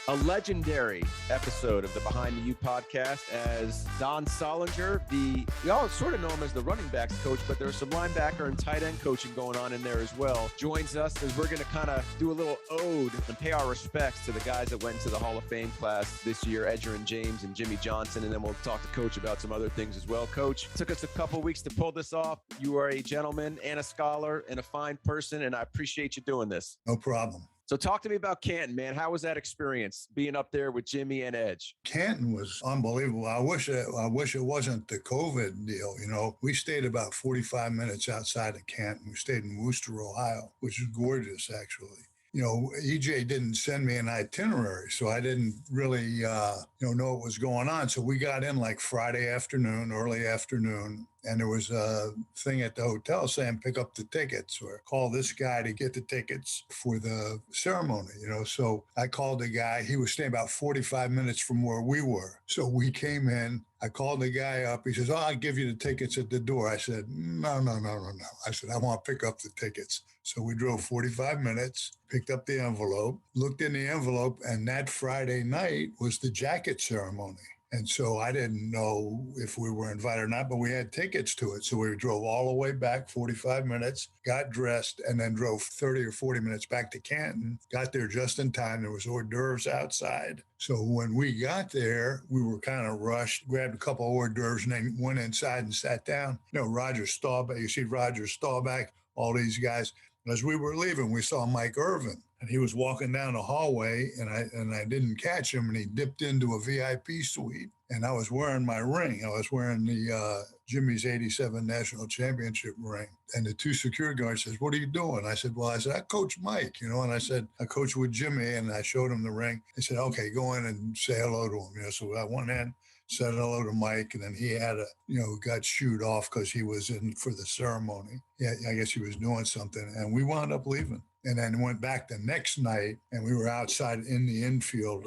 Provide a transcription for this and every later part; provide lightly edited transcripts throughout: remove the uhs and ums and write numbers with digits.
A legendary episode of the Behind the U podcast as Don Solinger, we all sort of know him as the running backs coach, but there's some linebacker and tight end coaching going on in there as well, joins us as we're going to kind of do a little ode and pay our respects to the guys that went into the Hall of Fame class this year, Edgerrin James and Jimmy Johnson, and then we'll talk to Coach about some other things as well. Coach, it took us a couple weeks to pull this off. You are a gentleman and a scholar and a fine person, and I appreciate you doing this. No problem. So talk to me about Canton, man. How was that experience being up there with Jimmy and Edge? Canton was unbelievable. I wish it wasn't the COVID deal. You know, we stayed about 45 minutes outside of Canton. We stayed in Worcester, Ohio, which is gorgeous, actually. You know, EJ didn't send me an itinerary, so I didn't really, know what was going on. So we got in like Friday afternoon, early afternoon, and there was a thing at the hotel saying pick up the tickets or call this guy to get the tickets for the ceremony, you know. So I called the guy. He was staying about 45 minutes from where we were. So we came in. I called the guy up. He says, I'll give you the tickets at the door. I said, no. I said, I want to pick up the tickets. So we drove 45 minutes, picked up the envelope, looked in the envelope, and that Friday night was the jacket ceremony. And so I didn't know if we were invited or not, but we had tickets to it. So we drove all the way back 45 minutes, got dressed, and then drove 30 or 40 minutes back to Canton, got there just in time. There was hors d'oeuvres outside. So when we got there, we were kind of rushed, grabbed a couple of hors d'oeuvres, and then went inside and sat down. You know, Roger Staubach, you see Roger Staubach, all these guys. As we were leaving, we saw Mike Irvin, and he was walking down the hallway, and I didn't catch him, and he dipped into a VIP suite, and I was wearing my ring. I was wearing the Jimmy's 87 National Championship ring, and the two security guards says, "What are you doing?" I said, I coach Mike, you know, and I said, I coach with Jimmy, and I showed him the ring. They said, okay, go in and say hello to him. You know, so I went in, said hello to Mike, and then he had got shooed off because he was in for the ceremony. Yeah, I guess he was doing something, and we wound up leaving. And then went back the next night, and we were outside in the infield.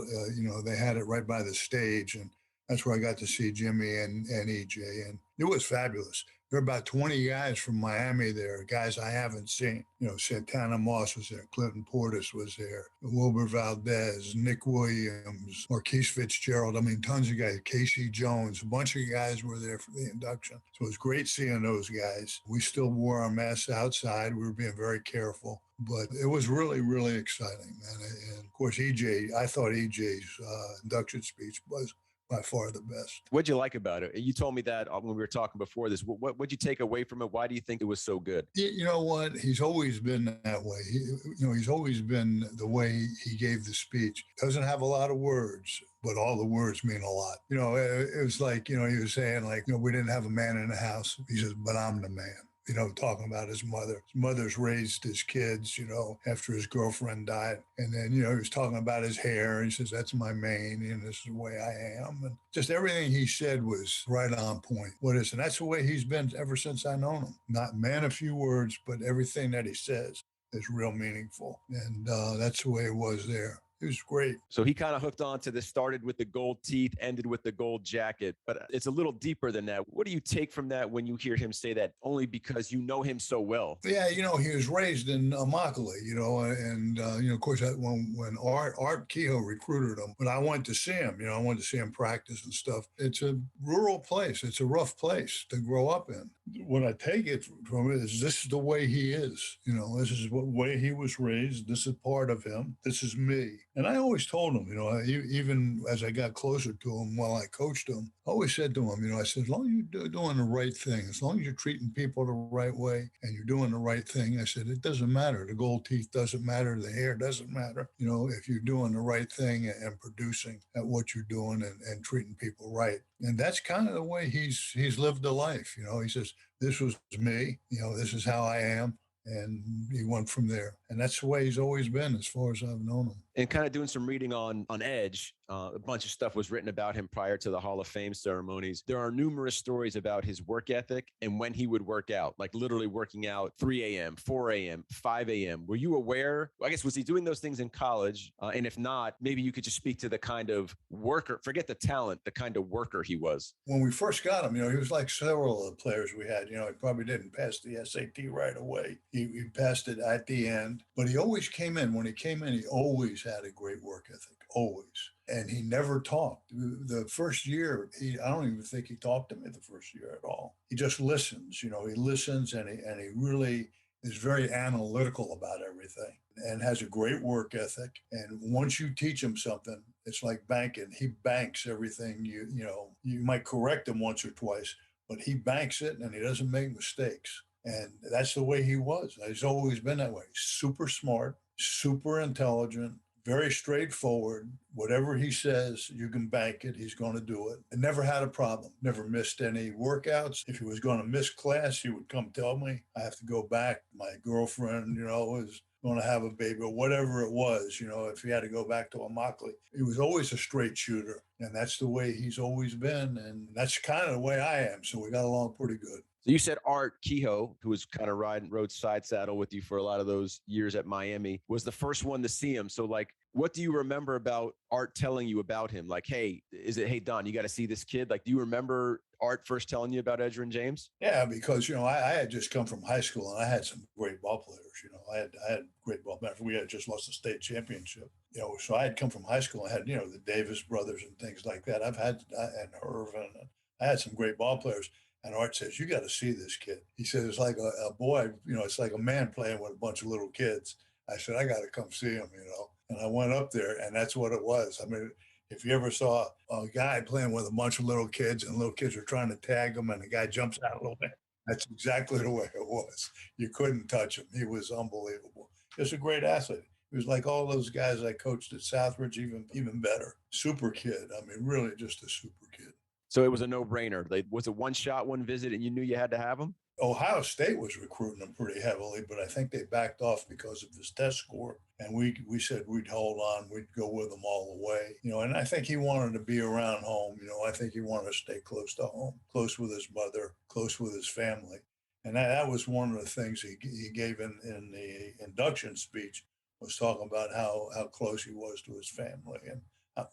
They had it right by the stage, and that's where I got to see Jimmy and EJ, and it was fabulous. There were about 20 guys from Miami there, guys I haven't seen. You know, Santana Moss was there, Clinton Portis was there, Wilbur Valdez, Nick Williams, Marquise Fitzgerald. I mean, tons of guys, Casey Jones, a bunch of guys were there for the induction. So it was great seeing those guys. We still wore our masks outside. We were being very careful. But it was really, really exciting, man. And of course, I thought EJ's induction speech was by far the best. What'd you like about it? You told me that when we were talking before this. What'd you take away from it? Why do you think it was so good? You know what? He's always been that way. He's always been the way he gave the speech. Doesn't have a lot of words, but all the words mean a lot. You know, it was like, he was saying like, we didn't have a man in the house. He says, but I'm the man. Talking about his mother. His mother's raised his kids, after his girlfriend died. And then, he was talking about his hair. He says, that's my mane, and this is the way I am. And just everything he said was right on point. And that's the way he's been ever since I known him. Not man a few words, but everything that he says is real meaningful. And that's the way it was there. It was great. So he kind of hooked on to this, started with the gold teeth, ended with the gold jacket, but it's a little deeper than that. What do you take from that when you hear him say that, only because you know him so well? Yeah, he was raised in Immokalee, and of course, when Art Kehoe recruited him, but I went to see him, I wanted to see him practice and stuff. It's a rural place. It's a rough place to grow up in. What I take it from it is this is the way he is. This is the way he was raised. This is part of him. This is me. And I always told him, even as I got closer to him while I coached him, I always said to him, I said, as long as you're doing the right thing, as long as you're treating people the right way and you're doing the right thing, I said, it doesn't matter. The gold teeth doesn't matter. The hair doesn't matter. If you're doing the right thing and producing at what you're doing and treating people right. And that's kind of the way he's lived a life. He says, this was me, this is how I am. And he went from there. And that's the way he's always been as far as I've known him. And kind of doing some reading on Edge, A bunch of stuff was written about him prior to the Hall of Fame ceremonies. There are numerous stories about his work ethic and when he would work out, like literally working out 3 a.m., 4 a.m., 5 a.m. Were you aware? I guess, was he doing those things in college? And if not, maybe you could just speak to the kind of worker, forget the talent, the kind of worker he was. When we first got him, he was like several of the players we had. He probably didn't pass the SAT right away. He passed it at the end, but he always came in. When he came in, he always had a great work ethic, always. And he never talked. The first year, I don't even think he talked to me the first year at all. He just listens. He listens, and he really is very analytical about everything and has a great work ethic. And once you teach him something, it's like banking. He banks everything. You might correct him once or twice, but he banks it and he doesn't make mistakes. And that's the way he was. He's always been that way. Super smart, super intelligent, very straightforward. Whatever he says, you can bank it. He's going to do it. And never had a problem. Never missed any workouts. If he was going to miss class, he would come tell me. I have to go back. My girlfriend, was going to have a baby or whatever it was, if he had to go back to Immokalee. He was always a straight shooter. And that's the way he's always been. And that's kind of the way I am. So we got along pretty good. So you said Art Kehoe, who was kind of rode side saddle with you for a lot of those years at Miami, was the first one to see him. So what do you remember about Art telling you about him? Like, hey, Don, you got to see this kid? Like, do you remember Art first telling you about Edgerrin James? Yeah, because, I had just come from high school and I had some great ball players. I had great ball players. We had just lost the state championship, so I had come from high school. I had, the Davis brothers and things like that. And Herb, and I had some great ball players. And Art says, you got to see this kid. He said, it's like a boy, it's like a man playing with a bunch of little kids. I said, I got to come see him, And I went up there and that's what it was. I mean, if you ever saw a guy playing with a bunch of little kids and little kids are trying to tag him and the guy jumps out a little bit, that's exactly the way it was. You couldn't touch him. He was unbelievable. Just a great athlete. He was like all those guys I coached at Southridge, even better. Super kid. I mean, really just a super kid. So it was a no-brainer. Was it one shot, one visit, and you knew you had to have him? Ohio State was recruiting him pretty heavily, but I think they backed off because of his test score. And we said we'd hold on, we'd go with him all the way. And I think he wanted to be around home. I think he wanted to stay close to home, close with his mother, close with his family. And that was one of the things he gave in the induction speech, was talking about how close he was to his family and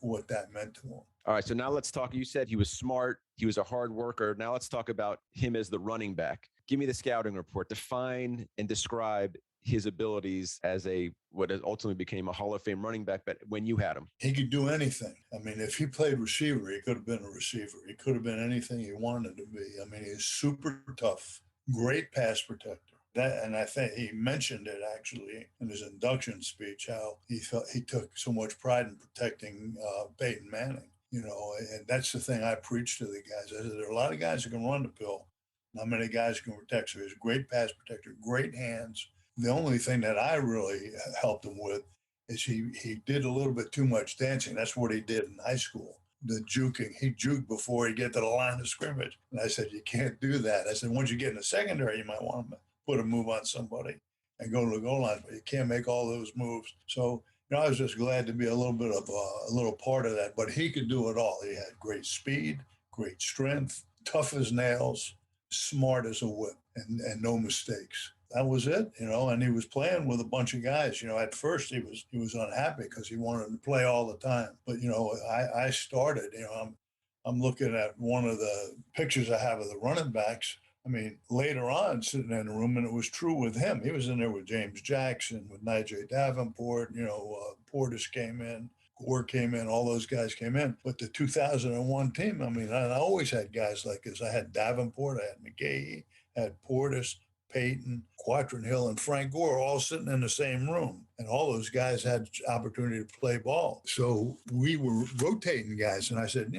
what that meant to him. All right, so now let's talk. You said he was smart. He was a hard worker. Now let's talk about him as the running back. Give me the scouting report. Define and describe his abilities as what ultimately became a Hall of Fame running back, but when you had him. He could do anything. I mean, if he played receiver, he could have been a receiver. He could have been anything he wanted to be. I mean, he's super tough, great pass protector. And I think he mentioned it actually in his induction speech, how he took so much pride in protecting Peyton Manning. And that's the thing I preach to the guys. I said, there are a lot of guys who can run the pill, not many guys who can protect. So he's a great pass protector, great hands. The only thing that I really helped him with is he did a little bit too much dancing. That's what he did in high school. The juking. He juked before he get to the line of scrimmage. And I said, you can't do that. I said, once you get in the secondary, you might want to put a move on somebody and go to the goal line, but you can't make all those moves. So, I was just glad to be a little bit of a little part of that, but he could do it all. He had great speed, great strength, tough as nails, smart as a whip, and no mistakes. That was it, and he was playing with a bunch of guys. At first he was unhappy because he wanted to play all the time. But, I started, I'm looking at one of the pictures I have of the running backs. I mean, later on, sitting in the room, and it was true with him. He was in there with James Jackson, with Nigel Davenport. Portis came in, Gore came in, all those guys came in. But the 2001 team, I mean, I always had guys like this. I had Davenport, I had McGahee, I had Portis, Peyton, Quatron Hill, and Frank Gore all sitting in the same room. And all those guys had opportunity to play ball. So we were rotating guys. And I said,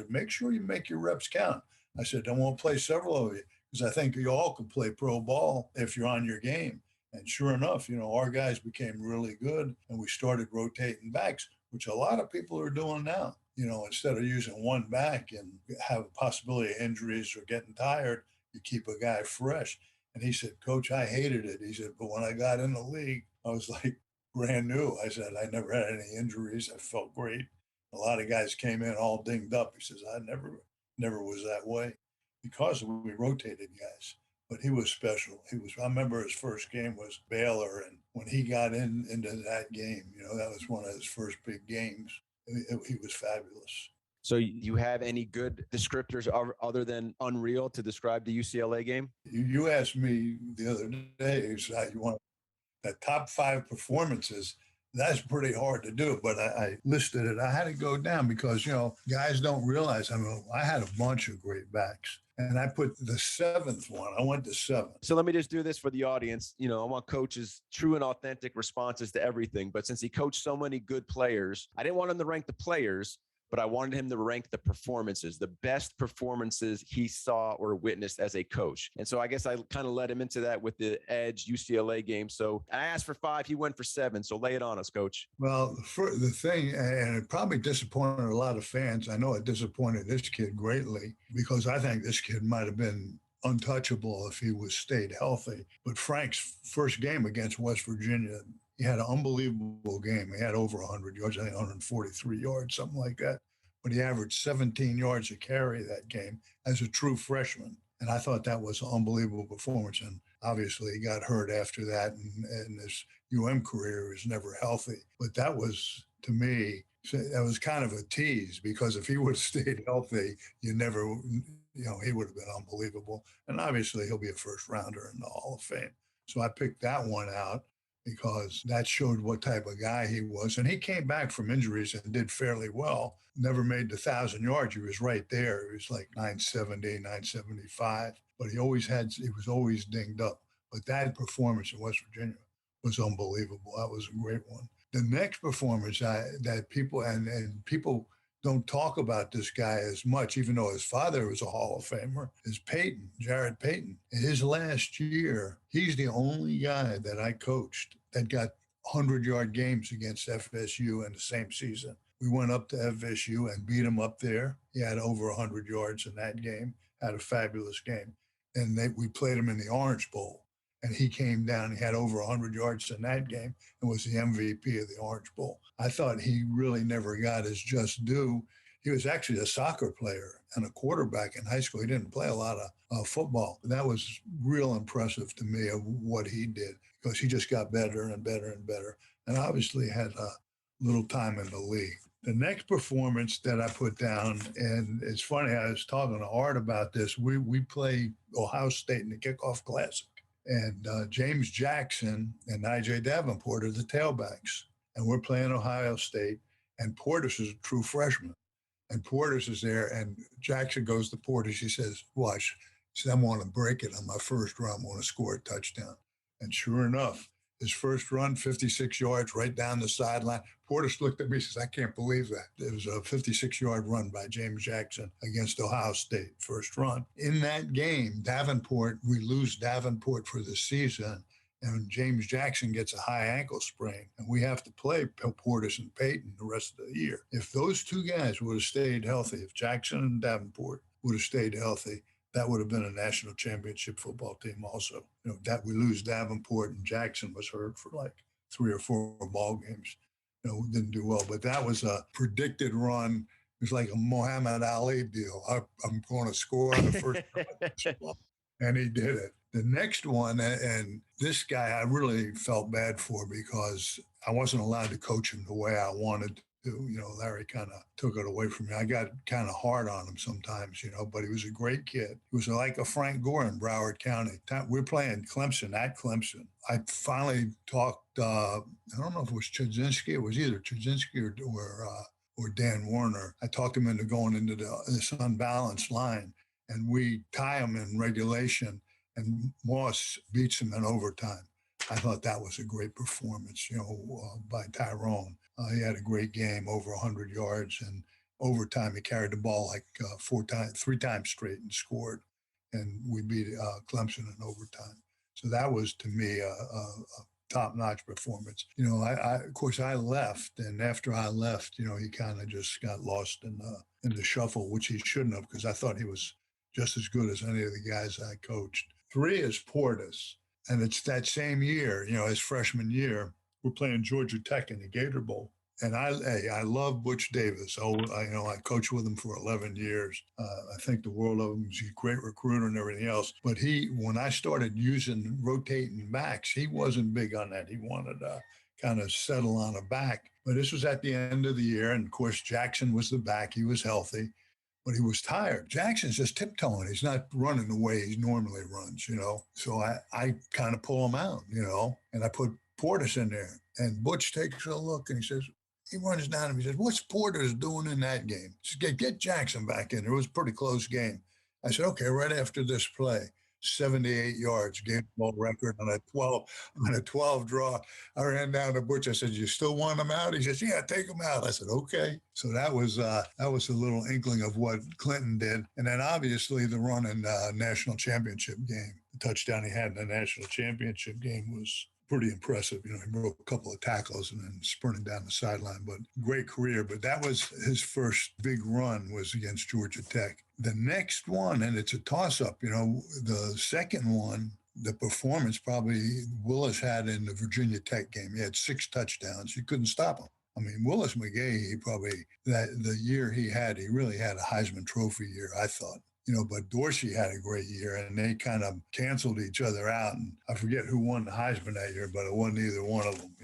make sure you make your reps count. I said, I want to play several of you, because I think you all can play pro ball if you're on your game. And sure enough, our guys became really good, and we started rotating backs, which a lot of people are doing now. Instead of using one back and have a possibility of injuries or getting tired, you keep a guy fresh. And he said, Coach, I hated it. He said, but when I got in the league, I was like brand new. I said, I never had any injuries. I felt great. A lot of guys came in all dinged up. He says, I never was that way because we rotated guys. But he was special. I remember his first game was Baylor. And when he got into that game, that was one of his first big games. He was fabulous. So you have any good descriptors other than unreal to describe the UCLA game? You asked me the other day, you want the top 5 performances. That's pretty hard to do, but I listed it. I had to go down because, guys don't realize, I had a bunch of great backs. And I put the 7th one. I went to 7. So let me just do this for the audience. I want coaches' true and authentic responses to everything. But since he coached so many good players, I didn't want him to rank the players, but I wanted him to rank the performances, the best performances he saw or witnessed as a coach. And so I guess I kind of led him into that with the Edge UCLA game. So I asked for 5, he went for 7. So lay it on us, Coach. Well, the thing, and it probably disappointed a lot of fans. I know it disappointed this kid greatly because I think this kid might have been untouchable if he was stayed healthy. But Frank's first game against West Virginia, he had an unbelievable game. He had over 100 yards, I think 143 yards, something like that. But he averaged 17 yards a carry that game as a true freshman. And I thought that was an unbelievable performance. And obviously he got hurt after that, and his career was never healthy. But that was, to me, that was kind of a tease because if he would have stayed healthy, he would have been unbelievable. And obviously he'll be a first rounder in the Hall of Fame. So I picked that one out because that showed what type of guy he was. And he came back from injuries and did fairly well. Never made the 1,000 yards. He was right there. He was like 970, 975. But he was always dinged up. But that performance in West Virginia was unbelievable. That was a great one. The next performance that people, and people don't talk about this guy as much, even though his father was a Hall of Famer, is Peyton, Jared Payton. In his last year, he's the only guy that I coached that got 100-yard games against FSU in the same season. We went up to FSU and beat him up there. He had over 100 yards in that game, had a fabulous game. And we played him in the Orange Bowl. And he came down, he had over 100 yards in that game and was the MVP of the Orange Bowl. I thought he really never got his just due. He was actually a soccer player and a quarterback in high school. He didn't play a lot of football. That was real impressive to me of what he did because he just got better and better and better and obviously had a little time in the league. The next performance that I put down, and it's funny, I was talking to Art about this. We played Ohio State in the Kickoff Classic. And James Jackson and I.J. Davenport are the tailbacks. And we're playing Ohio State. And Portis is a true freshman. And Portis is there. And Jackson goes to Portis. He says, watch. He says, I want to break it on my first run. I want to score a touchdown. And sure enough, his first run, 56 yards right down the sideline. Portis looked at me and says, I can't believe that. It was a 56-yard run by James Jackson against Ohio State, first run. In that game, we lose Davenport for the season, and James Jackson gets a high ankle sprain, and we have to play Portis and Peyton the rest of the year. If those two guys would have stayed healthy, if Jackson and Davenport would have stayed healthy, that would have been a national championship football team also. That we lose Davenport and Jackson was hurt for like 3 or 4 ball games. We didn't do well, but that was a predicted run. It was like a Muhammad Ali deal. I'm going to score on the first and he did it. The next one, and this guy I really felt bad for because I wasn't allowed to coach him the way I wanted to. Larry kind of took it away from me. I got kind of hard on him sometimes, but he was a great kid. He was like a Frank Gore in Broward County. We're playing Clemson at Clemson. I finally talked, I don't know if it was Chudzinski. It was either Chudzinski or Dan Warner. I talked him into going into this unbalanced line, and we tie him in regulation, and Moss beats him in overtime. I thought that was a great performance, by Tyrone. He had a great game, over 100 yards, and overtime he carried the ball like 3 times straight and scored. And we beat Clemson in overtime. So that was, to me, a top-notch performance. Of course, I left, and after I left, he kind of just got lost in the shuffle, which he shouldn't have, because I thought he was just as good as any of the guys I coached. 3 is Portis, and it's that same year, his freshman year. We're playing Georgia Tech in the Gator Bowl. And I love Butch Davis. I coached with him for 11 years. I think the world of him. He's a great recruiter and everything else. But when I started using rotating backs, he wasn't big on that. He wanted to kind of settle on a back. But this was at the end of the year. And of course, Jackson was the back. He was healthy, but he was tired. Jackson's just tiptoeing. He's not running the way he normally runs. So I kind of pull him out, and I put Portis in there. And Butch takes a look and he runs down to me. He says, "What's Portis doing in that game?" He says, get Jackson back in. It was a pretty close game. I said, okay, right after this play, 78 yards, game ball record on a 12 draw. I ran down to Butch. I said, "You still want him out?" He says, "Yeah, take him out." I said, "Okay." So that was a little inkling of what Clinton did. And then obviously the run in national championship game, the touchdown he had in the national championship game was pretty impressive. He broke a couple of tackles and then sprinting down the sideline, but great career. But that was his first big run was against Georgia Tech. The next one, and it's a toss-up, the second one, the performance probably Willis had in the Virginia Tech game. He had 6 touchdowns. You couldn't stop him. I mean, Willis McGahee, the year he really had a Heisman Trophy year, I thought. But Dorsey had a great year, and they kind of canceled each other out. And I forget who won the Heisman that year, but it wasn't either one of them,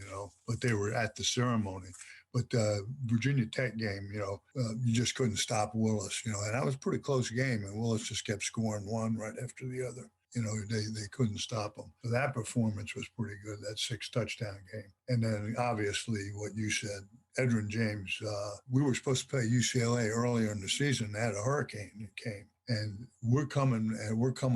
But they were at the ceremony. But the Virginia Tech game, you just couldn't stop Willis, and that was a pretty close game. And Willis just kept scoring one right after the other. They couldn't stop him. So that performance was pretty good, that 6 touchdown game. And then obviously what you said, Edgerrin James, we were supposed to play UCLA earlier in the season. They had a hurricane that came. And we're coming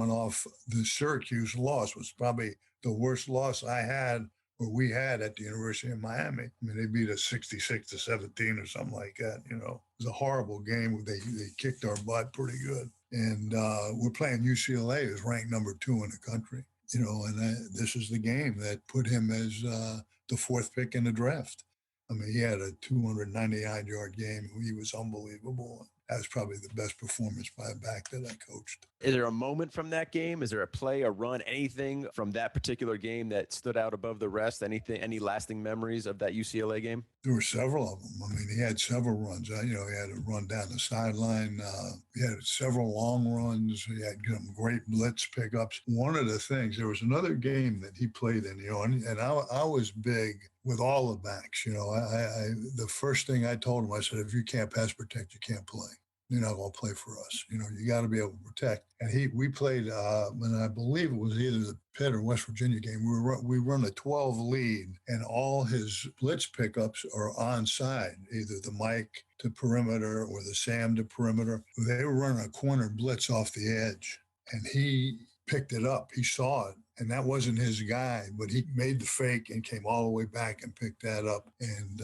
off the Syracuse loss, was probably the worst loss we had at the University of Miami. I mean, they beat us 66-17 or something like that. It was a horrible game. They kicked our butt pretty good. And we're playing UCLA, who's ranked number 2 in the country. And this is the game that put him as the 4th pick in the draft. I mean, he had a 299-yard game. He was unbelievable. That was probably the best performance by a back that I coached. Is there a moment from that game? Is there a play, a run, anything from that particular game that stood out above the rest? Any lasting memories of that UCLA game? There were several of them. I mean, he had several runs. He had a run down the sideline. He had several long runs. He had some great blitz pickups. One of the things, there was another game that he played in, and I was big with all the backs. The first thing I told him, I said, if you can't pass protect, you can't play. You're not going to play for us. You got to be able to protect. And we played, and I believe it was either the Pitt or West Virginia game. We run a 12 lead, and all his blitz pickups are onside, either the Mike to perimeter or the Sam to perimeter. They were running a corner blitz off the edge, and he picked it up. He saw it. And that wasn't his guy, but he made the fake and came all the way back and picked that up. And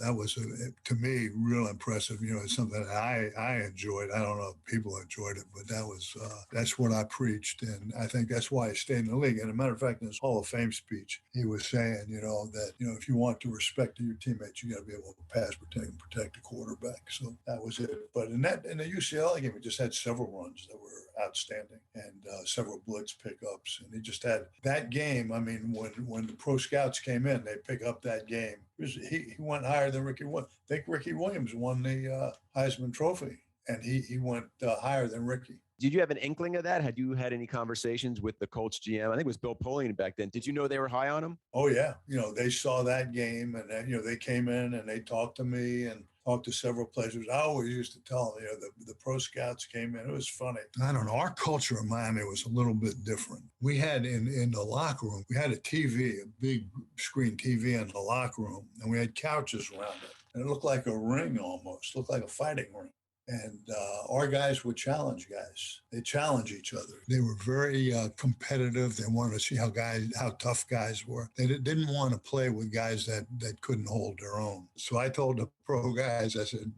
that was, to me, real impressive. It's something that I enjoyed. I don't know if people enjoyed it, but that's what I preached. And I think that's why I stayed in the league. And as a matter of fact, in his Hall of Fame speech, he was saying, that, if you want to respect your teammates, you got to be able to pass, protect the quarterback. So that was it. But in the UCLA game, we just had several runs that were outstanding and several blitz pickups. And he just had that game. I mean, when the pro scouts came in, they pick up that game. He went higher than Ricky Williams. I think Ricky Williams won the Heisman Trophy, and he went higher than Ricky. Did you have an inkling of that? Had you had any conversations with the Colts GM? I think it was Bill Polian back then. Did you know they were high on him? Oh, yeah. They saw that game, and then, they came in and they talked to me and talked to several players. I always used to tell them, the pro scouts came in. It was funny. I don't know. Our culture in Miami was a little bit different. We had in the locker room, we had a TV, a big screen TV in the locker room, and we had couches around it. And it looked like a ring almost, looked like a fighting ring. And our guys would challenge guys. They challenge each other. They were very competitive. They wanted to see how tough guys were. They didn't want to play with guys that couldn't hold their own. So I told the pro guys, I said,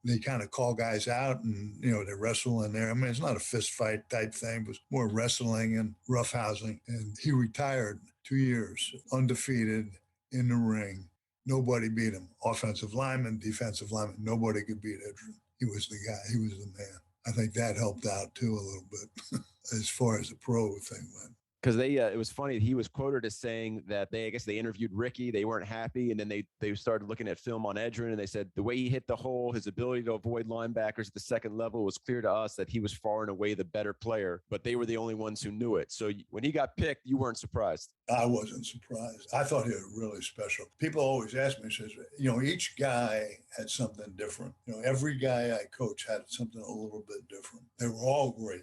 they kind of call guys out and, they wrestle in there. I mean, it's not a fist fight type thing. It was more wrestling and roughhousing. And he retired 2 years, undefeated in the ring. Nobody beat him. Offensive lineman, defensive lineman, nobody could beat Edgerrin. He was the guy. He was the man. I think that helped out too a little bit as far as the pro thing went. Because it was funny. He was quoted as saying that I guess they interviewed Ricky. They weren't happy. And then they started looking at film on Edgerrin, and they said the way he hit the hole, his ability to avoid linebackers at the second level, was clear to us that he was far and away the better player, but they were the only ones who knew it. So when he got picked, you weren't surprised. I wasn't surprised. I thought he was really special. People always ask me, says, each guy had something different. Every guy I coached had something a little bit different. They were all great.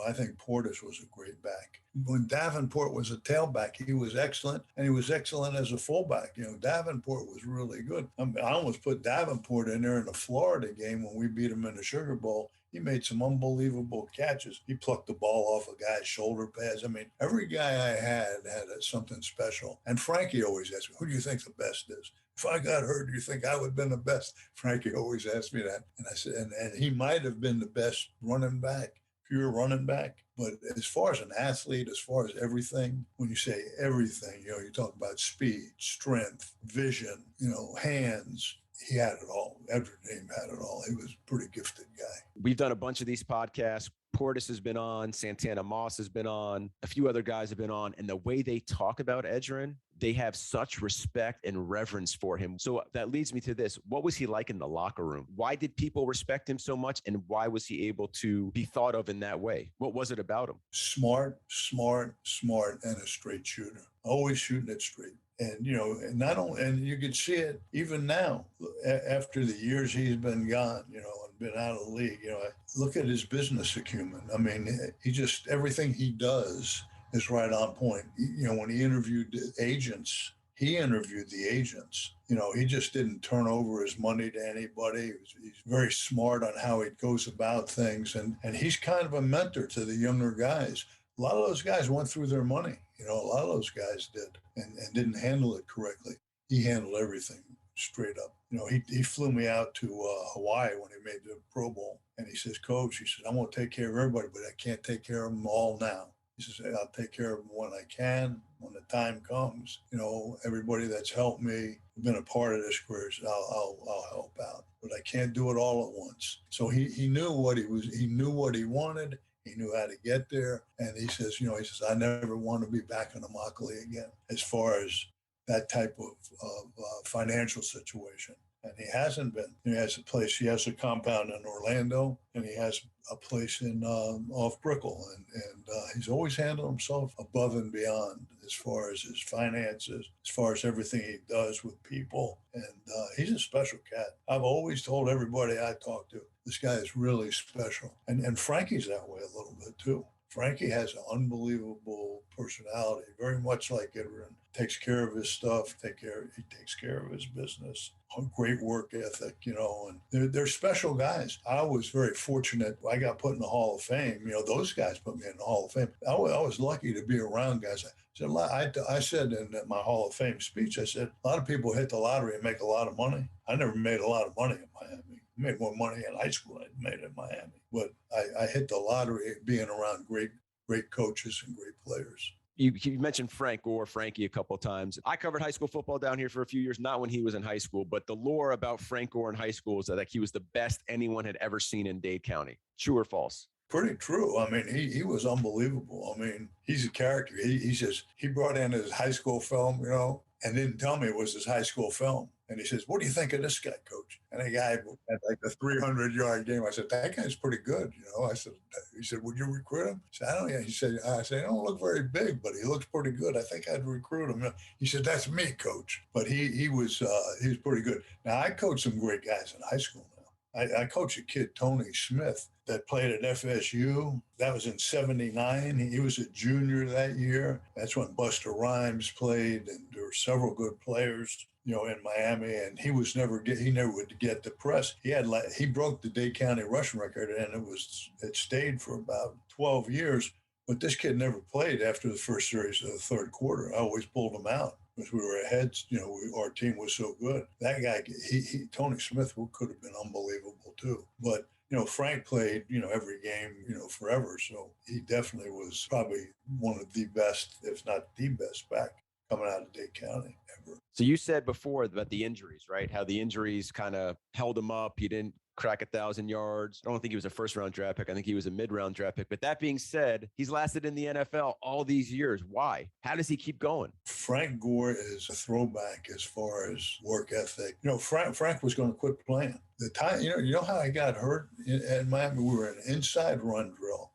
I think Portis was a great back. When Davenport was a tailback, he was excellent, and he was excellent as a fullback. Davenport was really good. I almost put Davenport in there in the Florida game when we beat him in the Sugar Bowl. He made some unbelievable catches. He plucked the ball off a guy's shoulder pads. I mean, every guy I had something special. And Frankie always asked me, who do you think the best is? If I got hurt, do you think I would have been the best? Frankie always asked me that. And I said, and he might have been the best running back, pure running back. But as far as an athlete, as far as everything, when you say everything, you talk about speed, strength, vision, hands. He had it all. Edward Name had it all. He was a pretty gifted guy. We've done a bunch of these podcasts. Portis has been on, Santana Moss has been on, a few other guys have been on. And the way they talk about Edgerrin, they have such respect and reverence for him. So that leads me to this. What was he like in the locker room? Why did people respect him so much? And why was he able to be thought of in that way? What was it about him? Smart, and a straight shooter. Always shooting it straight. And, and not only, and you could see it even now after the years he's been gone, and been out of the league, look at his business acumen. I mean, everything he does is right on point. When he interviewed the agents, he just didn't turn over his money to anybody. He's very smart on how he goes about things. And he's kind of a mentor to the younger guys. A lot of those guys went through their money. A lot of those guys did and didn't handle it correctly. He handled everything straight up. He flew me out to Hawaii when he made the Pro Bowl. And he says, Coach, I'm going to take care of everybody, but I can't take care of them all now. He says, I'll take care of them when I can, when the time comes. Everybody that's helped me, been a part of this career, I'll help out. But I can't do it all at once. So he knew what he knew what he wanted. He knew how to get there. And he says, I never want to be back in Immokalee again as far as that type of financial situation. And he hasn't been. He has a compound in Orlando, and he has a place in off Brickell. And he's always handled himself above and beyond as far as his finances, as far as everything he does with people. And he's a special cat. I've always told everybody I talk to, this guy is really special. And Frankie's that way a little bit too. Frankie has an unbelievable personality, very much like Edgerrin. Takes care of his stuff, he takes care of his business. A great work ethic, and they're special guys. I was very fortunate. I got put in the Hall of Fame. Those guys put me in the Hall of Fame. I was lucky to be around guys. I said in my Hall of Fame speech, I said, a lot of people hit the lottery and make a lot of money. I never made a lot of money in Miami. I made more money in high school than I made in Miami. But I hit the lottery being around great coaches and great players. You mentioned Frankie a couple of times. I covered high school football down here for a few years, not when he was in high school, but the lore about Frank Gore in high school is that he was the best anyone had ever seen in Dade County. True or false? Pretty true. I mean, he was unbelievable. I mean, he's a character. He says he brought in his high school film, and didn't tell me it was his high school film. And he says, what do you think of this guy, Coach? And the guy had like a 300-yard game. I said, that guy's pretty good, He said, would you recruit him? I said, I don't know. He said, I don't look very big, but he looks pretty good. I think I'd recruit him. He said, that's me, Coach. But he was pretty good. Now, I coached some great guys in high school now. I coached a kid, Tony Smith, that played at FSU. That was in '79. He was a junior that year. That's when Buster Rhymes played, and there were several good players, in Miami. And he never would get the press. He broke the Dade County rushing record, and it stayed for about 12 years. But this kid never played after the first series of the third quarter. I always pulled him out because we were ahead. Our team was so good. That guy, Tony Smith, could have been unbelievable too. But Frank played, every game, forever. So he definitely was probably one of the best, if not the best back coming out of Dade County ever. So you said before about the injuries, right? How the injuries kind of held him up. He didn't crack 1,000 yards. I don't think he was a first-round draft pick. I think he was a mid-round draft pick. But that being said, he's lasted in the NFL all these years. Why? How does he keep going? Frank Gore is a throwback as far as work ethic. Frank was going to quit playing. The time, you know how I got hurt in Miami? We were in an inside run drill.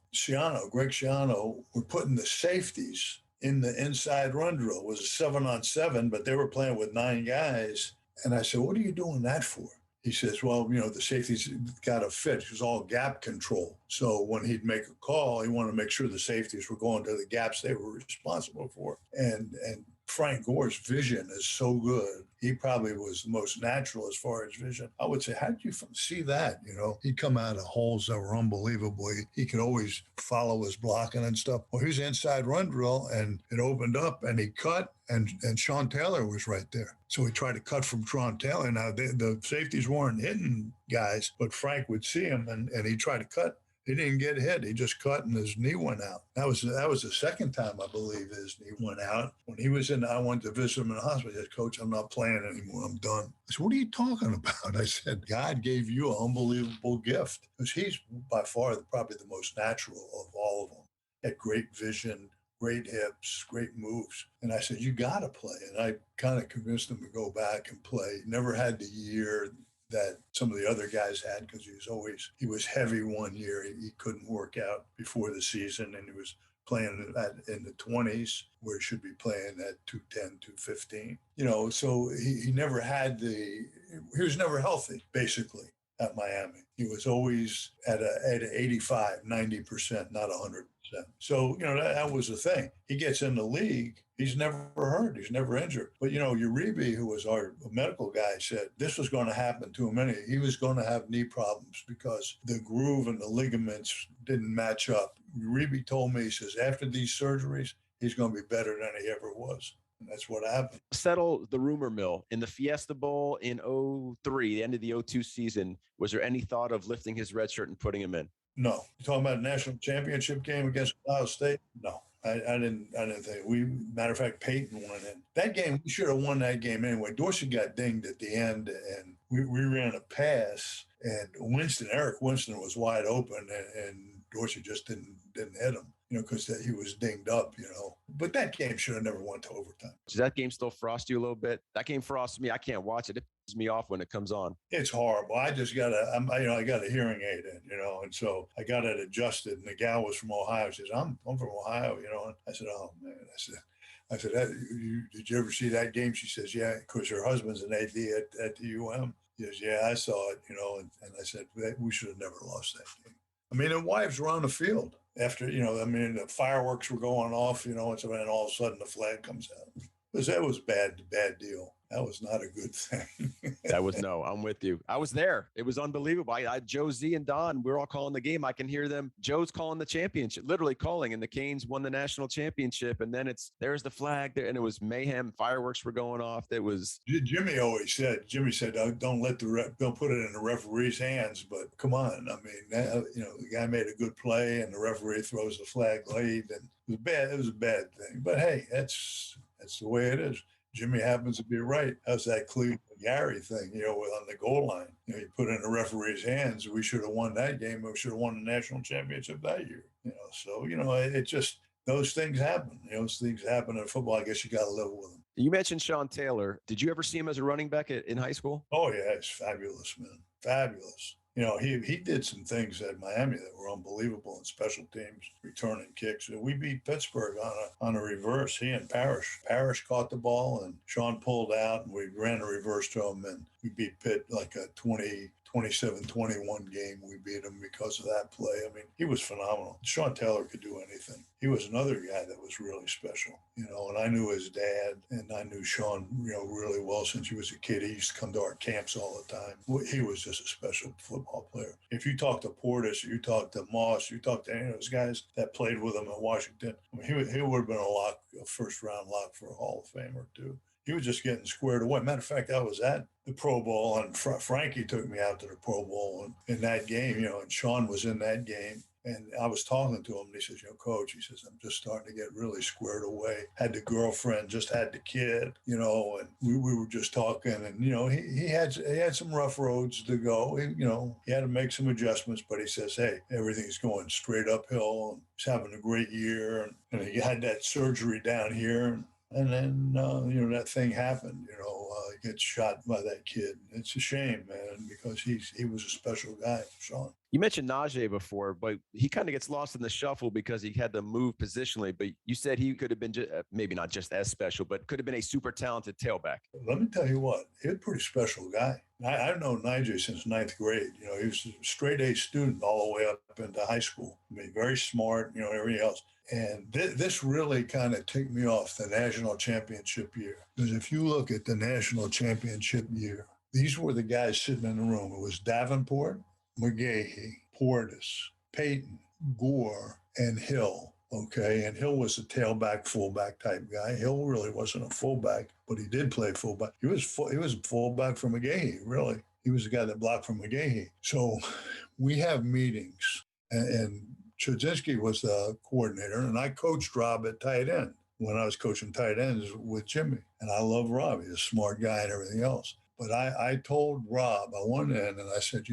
Greg Schiano, were putting the safeties in the inside run drill. It was a 7-on-7, but they were playing with 9 guys. And I said, what are you doing that for? He says, well, the safety's got to fit. It was all gap control. So when he'd make a call, he wanted to make sure the safeties were going to the gaps they were responsible for. And Frank Gore's vision is so good. He probably was the most natural as far as vision. I would say, how did you see that? He'd come out of holes that were unbelievable. He could always follow his blocking and stuff. Well, here's inside run drill, and it opened up, and he cut, and Sean Taylor was right there. So he tried to cut from Sean Taylor. Now, the safeties weren't hitting guys, but Frank would see him, and he tried to cut. He didn't get hit. He just cut and his knee went out. That was the second time, I believe, his knee went out. When he was I went to visit him in the hospital. He said, Coach, I'm not playing anymore. I'm done. I said, what are you talking about? I said, God gave you an unbelievable gift. Because he's by far probably the most natural of all of them. Had great vision, great hips, great moves. And I said, you got to play. And I kind of convinced him to go back and play. Never had the year that some of the other guys had, because he was heavy one year. He couldn't work out before the season, and he was playing in the 20s where he should be playing at 210, 215. So he never had he was never healthy, basically, at Miami. He was always at 85, 90%, not 100%. So, that was the thing. He gets in the league. He's never hurt. He's never injured. But, Uribe, who was our medical guy, said this was going to happen to him. He was going to have knee problems because the groove and the ligaments didn't match up. Uribe told me, he says, after these surgeries, he's going to be better than he ever was. And that's what happened. Settle the rumor mill. In the Fiesta Bowl in 2003, the end of the 2002 season, was there any thought of lifting his red shirt and putting him in? No. You talking about a national championship game against Ohio State? No. I didn't think. Matter of fact, Peyton went in. That game, we should have won that game anyway. Dorsey got dinged at the end, and we ran a pass, and Eric Winston was wide open, and Dorsey just didn't hit him, because he was dinged up, But that game should have never went to overtime. Does that game still frost you a little bit? That game frosts me. I can't watch it. It pisses me off when it comes on. It's horrible. I just got I got a hearing aid in, and so I got it adjusted. And the gal was from Ohio. She says, I'm from Ohio, And I said, oh man. I said, did you ever see that game? She says, yeah, because her husband's an AD at the UM. He says, yeah, I saw it, and I said, we should have never lost that game. I mean, the wives were on the field after, the fireworks were going off, and all of a sudden the flag comes out. That was bad deal. That was not a good thing. I'm with you. I was there. It was unbelievable. Joe Z and Don, we're all calling the game. I can hear them. Joe's calling the championship, literally calling, and the Canes won the national championship. And then there's the flag there, and it was mayhem. Fireworks were going off. It was. Jimmy said, don't put it in the referee's hands, but come on. I mean, the guy made a good play and the referee throws the flag late, and it was bad. It was a bad thing, but hey, that's the way it is. Jimmy happens to be right. How's that Cleveland Gary thing, on the goal line? You put it in the referee's hands. We should have won that game. We should have won the national championship that year. So, it just, those things happen. Those things happen in football. I guess you got to live with them. You mentioned Sean Taylor. Did you ever see him as a running back in high school? Oh, yeah. He's fabulous, man. Fabulous. He did some things at Miami that were unbelievable in special teams, returning kicks. We beat Pittsburgh on a reverse. He and Parrish caught the ball, and Sean pulled out, and we ran a reverse to him, and we beat Pitt like a 27-21 game. We beat him because of that play. I mean, he was phenomenal. Sean Taylor could do anything. He was another guy that was really special, and I knew his dad, and I knew Sean, really well since he was a kid. He used to come to our camps all the time. He was just a special football player. If you talk to Portis, you talk to Moss, you talk to any of those guys that played with him in Washington, I mean, he would have been a first-round lock for a Hall of Famer, too. he was just getting squared away. Matter of fact, I was at the Pro Bowl, and Frankie took me out to the Pro Bowl in that game, and Sean was in that game. And I was talking to him, and he says, Coach, he says, I'm just starting to get really squared away. Had the girlfriend, just had the kid, and we were just talking. And, he had some rough roads to go. He had to make some adjustments, but he says, hey, everything's going straight uphill. And he's having a great year. And he had that surgery down here. And then, that thing happened, he gets shot by that kid. It's a shame, man, because he was a special guy, Sean. You mentioned Najee before, but he kind of gets lost in the shuffle because he had to move positionally. But you said he could have been maybe not just as special, but could have been a super talented tailback. Let me tell you what, he's a pretty special guy. I've known Najee since ninth grade. He was a straight A student all the way up into high school. Very smart, everything else. And this really kind of ticked me off the national championship year. Because if you look at the national championship year, these were the guys sitting in the room. It was Davenport, McGahee, Portis, Payton, Gore, and Hill. Okay, and Hill was a tailback, fullback type guy. Hill really wasn't a fullback, but he did play fullback. He was fullback for McGahee, really. He was the guy that blocked for McGahee. So we have meetings, and Chudzinski was the coordinator, and I coached Rob at tight end when I was coaching tight ends with Jimmy. And I love Rob. He's a smart guy and everything else. But I told Rob, I went in and I said,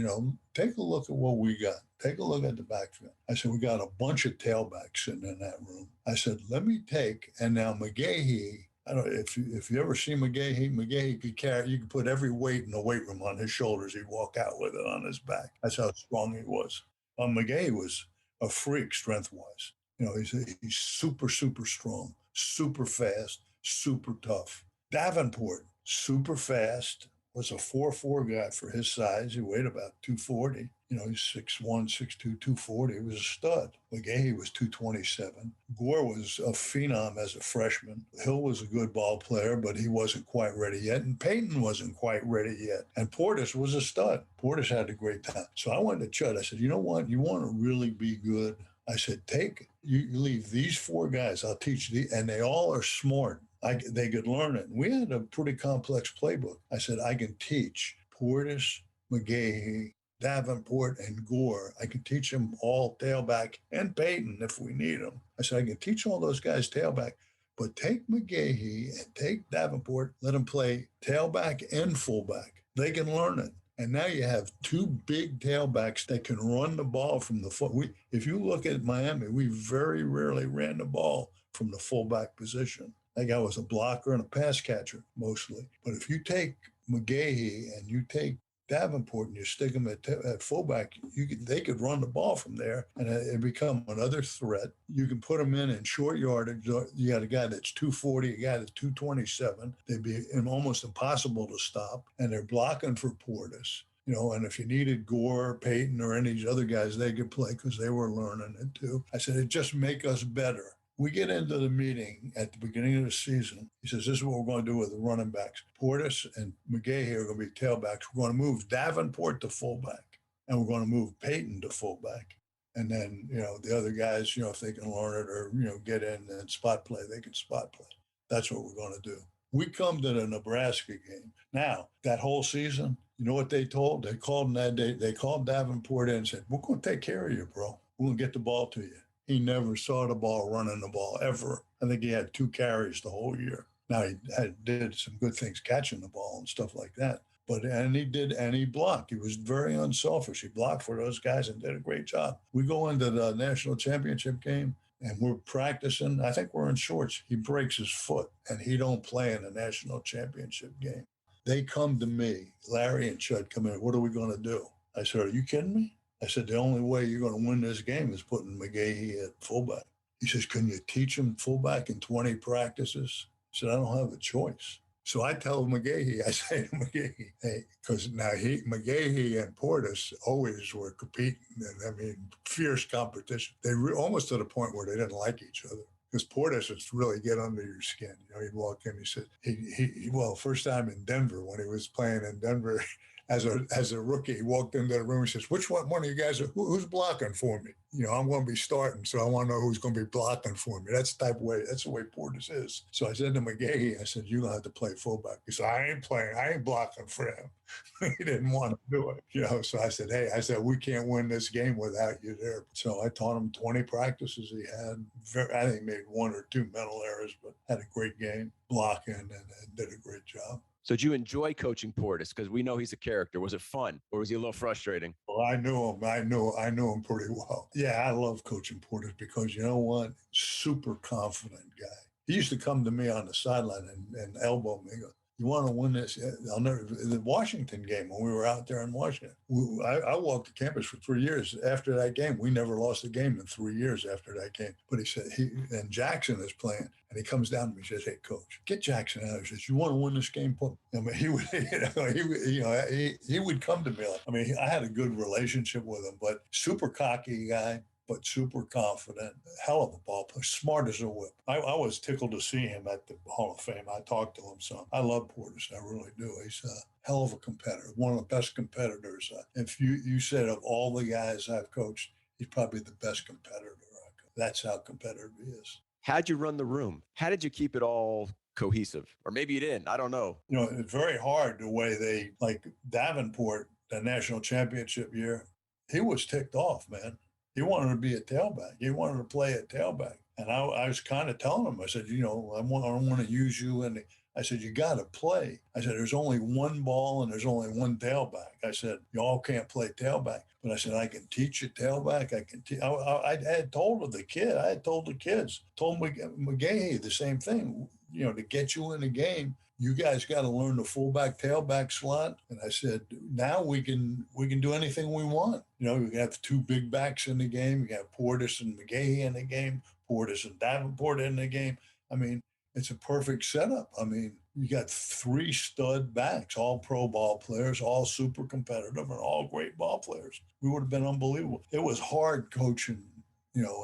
take a look at what we got. Take a look at the backfield. I said, we got a bunch of tailbacks sitting in that room. I said, let me take, and now McGahee, I don't know if you ever see McGahee could carry, you could put every weight in the weight room on his shoulders. He'd walk out with it on his back. That's how strong he was. McGahee was a freak strength-wise. He's super, super strong, super fast, super tough. Davenport, super fast, was a 4'4" guy for his size. He weighed about 240. He's 6'1", 6'2", 240. He was a stud. McGahee was 227. Gore was a phenom as a freshman. Hill was a good ball player, but he wasn't quite ready yet. And Payton wasn't quite ready yet. And Portis was a stud. Portis had a great time. So I went to Chud. I said, you know what? You want to really be good? I said, you leave these four guys. I'll teach you. And they all are smart. They could learn it. We had a pretty complex playbook. I said, I can teach Portis, McGahee, Davenport, and Gore. I can teach them all tailback, and Payton if we need them. I said, I can teach all those guys tailback, but take McGahee and take Davenport, let them play tailback and fullback. They can learn it. And now you have two big tailbacks that can run the ball from the foot. If you look at Miami, we very rarely ran the ball from the fullback position. That guy was a blocker and a pass catcher mostly. But if you take McGahee and you take Davenport and you stick them at fullback, they could run the ball from there and it become another threat. You can put them in short yardage. You got a guy that's 240, a guy that's 227. They'd be almost impossible to stop, and they're blocking for Portis. And if you needed Gore, Payton, or any of these other guys, they could play because they were learning it too. I said, it just make us better. We get into the meeting at the beginning of the season. He says, this is what we're going to do with the running backs. Portis and McGahee are going to be tailbacks. We're going to move Davenport to fullback, and we're going to move Payton to fullback. And then, the other guys, if they can learn it or, get in and spot play, they can spot play. That's what we're going to do. We come to the Nebraska game. Now, that whole season, you know what they told? They called him that day. They called Davenport in and said, we're going to take care of you, bro. We're going to get the ball to you. He never saw the ball running the ball ever. I think he had 2 carries the whole year. Now he did some good things catching the ball and stuff like that. And he blocked. He was very unselfish. He blocked for those guys and did a great job. We go into the national championship game and we're practicing. I think we're in shorts. He breaks his foot and he don't play in the national championship game. They come to me, Larry and Chud come in. What are we going to do? I said, are you kidding me? I said, the only way you're going to win this game is putting McGahee at fullback. He says, can you teach him fullback in 20 practices? I said, I don't have a choice. So I tell McGahee, I say to McGahee, hey, because now McGahee and Portis always were competing. And fierce competition. They almost to the point where they didn't like each other. Because Portis would really get under your skin. He'd walk in, he said, first time in Denver, when he was playing in Denver, as a rookie, he walked into the room and says, "Which one of you guys who's blocking for me? I'm going to be starting, so I want to know who's going to be blocking for me." That's the way Portis is. So I said to McGahee, I said, "You're going to have to play fullback." He said, "I ain't playing. I ain't blocking for him." He didn't want to do it, So I said, "Hey," I said, "we can't win this game without you there." So I taught him 20 practices. He had, I think, made one or two mental errors, but had a great game blocking and did a great job. So did you enjoy coaching Portis? Because we know he's a character. Was it fun, or was he a little frustrating? Well, I knew him. I knew him pretty well. Yeah, I love coaching Portis because you know what? Super confident guy. He used to come to me on the sideline and elbow me. He goes, "You want to win this?" I'll never. The Washington game when we were out there in Washington, I walked the campus for 3 years. After that game, we never lost a game in 3 years after that game. But he said and Jackson is playing, and he comes down to me and says, "Hey, coach, get Jackson out." He says, "You want to win this game?" I mean, he would, he would come to me. I had a good relationship with him, but super cocky guy, but super confident, hell of a ball player, smart as a whip. I was tickled to see him at the Hall of Fame. I talked to him some. I love Portis. I really do. He's a hell of a competitor, one of the best competitors. If you said of all the guys I've coached, he's probably the best competitor. That's how competitive he is. How'd you run the room? How did you keep it all cohesive? Or maybe you didn't. I don't know. It's very hard the way they, like Davenport, the national championship year, he was ticked off, man. He wanted to be a tailback. He wanted to play at tailback. And I was kind of telling him, I said, I don't want to use you. And I said, you got to play. I said, there's only one ball and there's only one tailback. I said, you all can't play tailback. But I said, I can teach you tailback. I can teach. I had told the kids, told McGahee the same thing, to get you in the game. You guys got to learn the fullback tailback slot. And I said, now we can do anything we want. We can have two big backs in the game. We have Portis and McGahee in the game, Portis and Davenport in the game. It's a perfect setup. You got three stud backs, all pro ball players, all super competitive and all great ball players. We would have been unbelievable. It was hard coaching,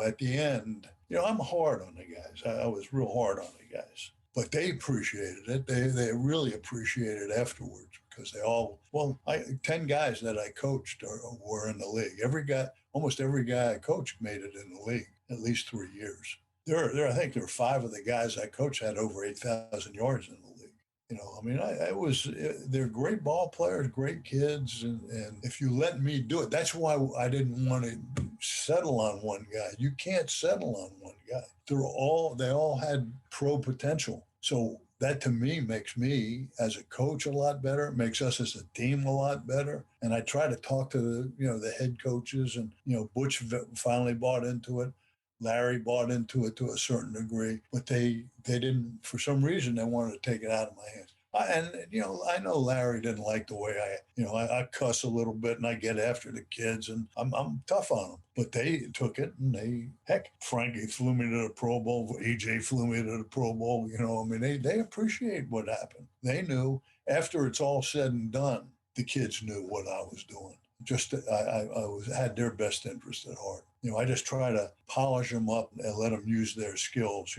at the end. I'm hard on the guys. I was real hard on the guys. But they appreciated it. They really appreciated it afterwards because 10 guys that I coached were in the league. Almost every guy I coached made it in the league at least 3 years. I think there were 5 of the guys I coached had over 8,000 yards in the league. They're great ball players, great kids. And if you let me do it, that's why I didn't want to settle on one guy. You can't settle on one guy. They all had pro potential. So that to me makes me as a coach a lot better. It makes us as a team a lot better. And I try to talk to the head coaches and, Butch finally bought into it. Larry bought into it to a certain degree, but they didn't, for some reason, they wanted to take it out of my hands. I know Larry didn't like the way I cuss a little bit and I get after the kids and I'm tough on them, but they took it and Frankie flew me to the Pro Bowl. EJ flew me to the Pro Bowl. They appreciate what happened. They knew after it's all said and done, the kids knew what I was doing. I had their best interest at heart. I just try to polish them up and let them use their skills,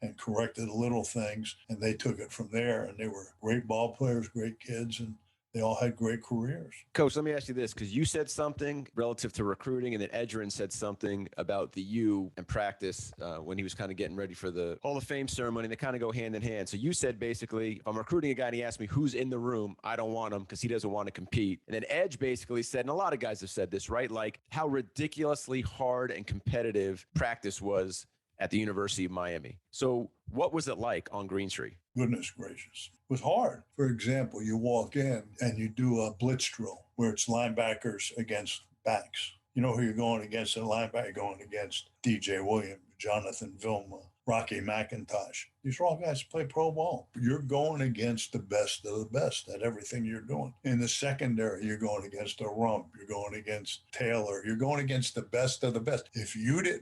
and correct the little things. And they took it from there. And they were great ball players, great kids, and they all had great careers. Coach, let me ask you this, because you said something relative to recruiting, and then Edgerrin said something about the U and practice when he was kind of getting ready for the Hall of Fame ceremony. They kind of go hand in hand. So you said basically, if I'm recruiting a guy and he asked me who's in the room, I don't want him because he doesn't want to compete. And then Edge basically said, and a lot of guys have said this, right? Like how ridiculously hard and competitive practice was at the University of Miami. So what was it like on Green Street? Goodness gracious. It was hard. For example, you walk in and you do a blitz drill where it's linebackers against backs. You know who you're going against in linebacker? You're going against DJ Williams, Jonathan Vilma, Rocky McIntosh. These are all guys who play pro ball. You're going against the best of the best at everything you're doing. In the secondary, you're going against a Rump. You're going against Taylor. You're going against the best of the best.